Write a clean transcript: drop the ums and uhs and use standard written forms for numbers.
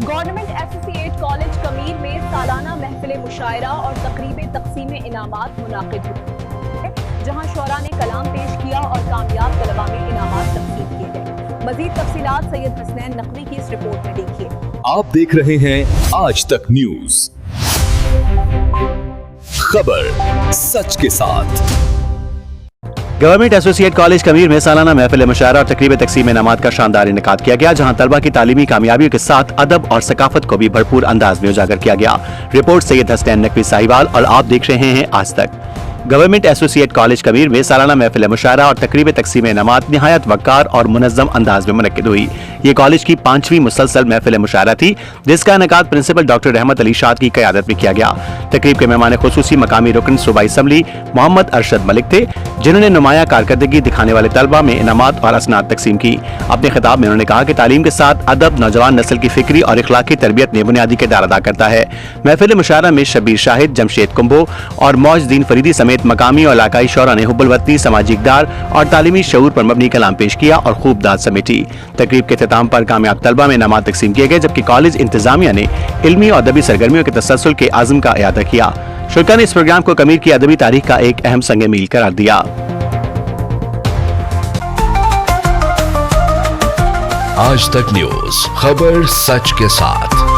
Government ایسوسی at college کمیر میں سالانہ محفل مشاعرہ اور تقریب تقسیم انعامات منعقد ہوئی، جہاں شعراء نے کلام پیش کیا اور کامیاب طلباء میں انعامات تقسیم کیے گئے۔ مزید تفصیلات سید حسنین نقوی کی اس رپورٹ میں دیکھیے۔ آپ دیکھ رہے ہیں آج تک نیوز، خبر سچ کے ساتھ۔ گورنمنٹ ایسوسی ایٹ کالج کمیر میں سالانہ محفل مشاعرہ اور تقریب تقسیم انعامات کا شاندار انعقاد کیا گیا، جہاں طلبہ کی تعلیمی کامیابیوں کے ساتھ ادب اور ثقافت کو بھی بھرپور انداز میں اجاگر کیا گیا۔ رپورٹ سید حسنین نقوی ساہیوال، اور آپ دیکھ رہے ہیں آج تک۔ گورنمنٹ ایسوسی ایٹ کالج کمیر میں سالانہ محفل مشاعرہ اور تقریب تقسیم انعامات نہایت وقار اور منظم انداز میں منعقد ہوئی۔ یہ کالج کی 5ویں مسلسل محفل مشاعرہ تھی، جس کا انعقاد پرنسپل ڈاکٹر رحمت علی شاد کی قیادت میں کیا گیا۔ تقریب کے مہمان خصوصی مقامی رکن صوبائی اسمبلی محمد ارشد ملک تھے، جنہوں نے نمایاں کارکردگی دکھانے والے طلباء میں انعامات اور اسناد تقسیم کی۔ اپنے خطاب میں انہوں نے کہا کہ تعلیم کے ساتھ ادب نوجوان نسل کی فکری اور اخلاقی تربیت میں بنیادی کردار ادا کرتا ہے۔ محفل مشاعرہ میں شبیر شاہد، جمشید کمبو اور موج دین فریدی سمیت مقامی اور علاقائی شعراء نے حب الوطنی، سماجی اقدار اور تعلیمی شعور پر مبنی کلام پیش کیا اور خوب داد سمیٹی۔ تقریب کے اختتام پر کامیاب طلباء میں انعامات تقسیم کیے گئے، جبکہ کالج انتظامیہ نے علمی اور ادبی سرگرمیوں کے تسلسل کے عزم کا اعادہ کیا۔ شرکاء نے اس پروگرام کو کمیر کی ادبی تاریخ کا ایک اہم سنگ میل قرار دیا۔ آج تک نیوز، خبر سچ کے ساتھ۔